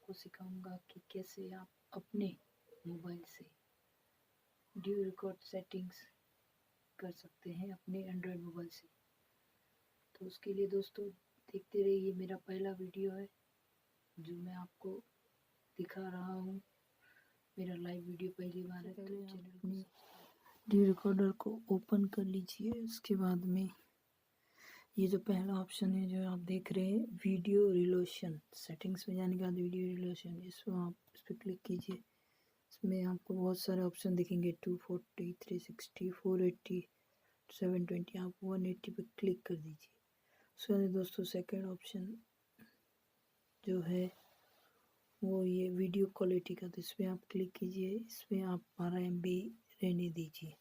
आपको सिखाऊंगा कि कैसे आप अपने मोबाइल से ड्यू रिकॉर्ड सेटिंग्स कर सकते हैं अपने एंड्रॉयड मोबाइल से। तो उसके लिए दोस्तों देखते रहिए, मेरा पहला वीडियो है जो मैं आपको दिखा रहा हूँ। मेरा लाइव वीडियो पहली बार है, तो चैनल को ड्यू रिकॉर्डर को ओपन कर लीजिए। उसके बाद में ये जो पहला ऑप्शन है जो आप देख रहे हैं, वीडियो रिलोशन, सेटिंग्स में जाने के बाद वीडियो रिलोशन, इसको आप इस पर क्लिक कीजिए। इसमें आपको बहुत सारे ऑप्शन दिखेंगे, 240, 360, 480, 720, आप 180 पे क्लिक कर दीजिए। उसके बाद दोस्तों सेकंड ऑप्शन जो है वो ये वीडियो क्वालिटी का, तो इस पर आप क्लिक कीजिए। इसमें आप 12 MB रहने दीजिए।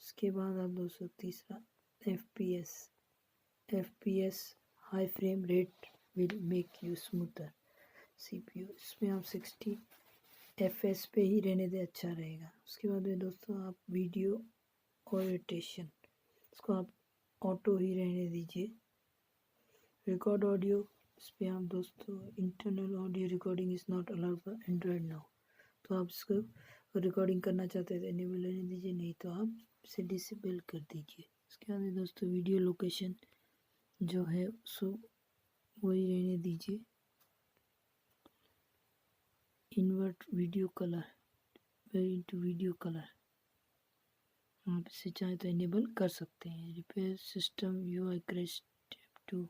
उसके बाद आप दोस्तों तीसरा FPS high frame rate will make you smoother CPU, इसमें आप 60 FPS पे ही रहने दे, अच्छा रहेगा। उसके बाद में दोस्तों आप वीडियो ओरिएंटेशन, इसको आप ऑटो ही रहने दीजिए। रिकॉर्ड ऑडियो, इस पर आप दोस्तों internal audio recording is not allowed for Android now, तो आप इसको रिकॉर्डिंग करना चाहते हैं तो इनेबल रहने दीजिए, नहीं तो आप इसे डिसेबल कर दीजिए। उसके बाद दोस्तों वीडियो लोकेशन जो है सो वही रहने दीजिए। Invert video colour, very into video colour, आप इसे चाहे तो इनेबल कर सकते हैं। Repair system UI crash tap 2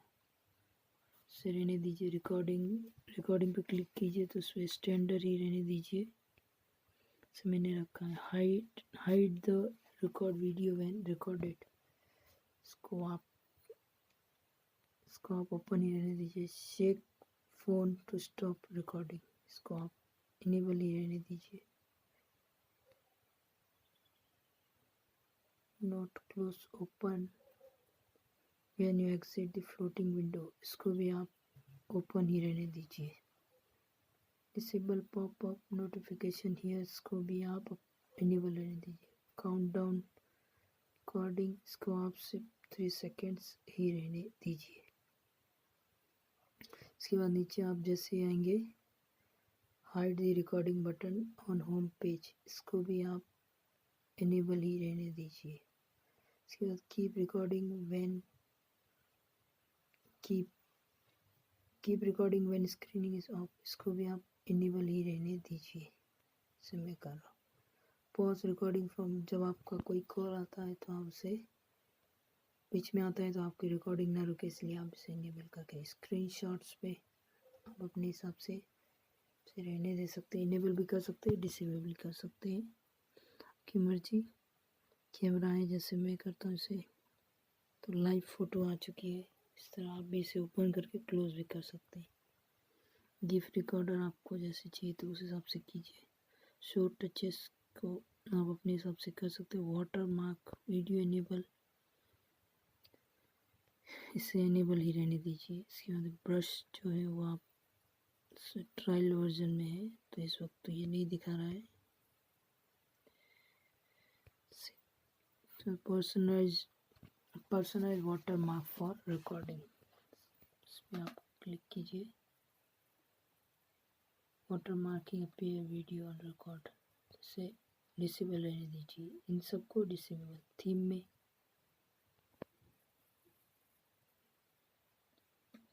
से रहने दीजिए। रिकॉर्डिंग पे क्लिक कीजिए तो उसमें स्टैंडर्ड ही रहने दीजिए, इसे मैंने रखा है। Hide the record video when recorded, इसको आप ओपन ही रहने दीजिए। Check phone to stop recording, इसको आप इनेबल ही रहने दीजिए। Not close open when you exit the floating window, इसको भी आप ओपन ही रहने दीजिए। डिसेबल पॉपअप नोटिफिकेशन हियर, इसको भी आप इनेबल रहने दीजिए। काउंटडाउन रिकॉर्डिंग, इसको आप सिर्फ 3 सेकेंड्स ही रहने दीजिए। इसके बाद नीचे आप जैसे आएंगे, hide the recording button on home page, इसको भी आप इनेबल ही रहने दीजिए। इसके बाद keep recording when screening is of, इसको भी आप इनेबल ही रहने दीजिए। इसे मैं कर रहा हूँ। पॉज रिकॉर्डिंग फ्रॉम, जब आपका कोई कॉल आता है तो आप उसे बीच में आता है तो आपकी रिकॉर्डिंग ना रुके, इसलिए आप इसे इनेबल करके स्क्रीनशॉट्स पे आप अपने हिसाब से रहने दे सकते हैं, इनेबल भी कर सकते हैं, डिसेबल भी कर सकते हैं, आपकी मर्जी। कैमरा है जैसे मैं करता हूँ इसे, तो लाइव फोटो आ चुकी है, इस तरह आप भी इसे ओपन करके क्लोज भी कर सकते हैं। गिफ्ट रिकॉर्डर आपको जैसे चाहिए तो उस हिसाब से कीजिए। शो टचेस को आप अपने हिसाब से कर सकते हो। वाटर मार्क वीडियो इनेबल, इसे इनेबल ही रहने दीजिए। इसके बाद ब्रश जो है वो आप ट्रायल वर्जन में है तो इस वक्त तो ये नहीं दिखा रहा है। तो personalise water mark for recording, इसमें आप क्लिक कीजिए। Water marking appear video on record, इसे डिसेबल रहने दीजिए। इन सबको डिसेबल। थीम में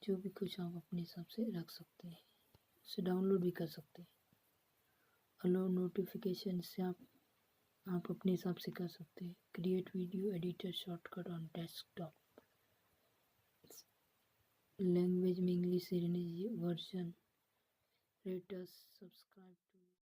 जो भी कुछ आप अपने हिसाब से रख सकते हैं, उसे डाउनलोड भी कर सकते हैं। अलो नोटिफिकेशन से आप अपने हिसाब से कर सकते हैं। Create video editor shortcut on desktop, language में इंग्लिश से रहने दीजिए। Version rate us, subscribe.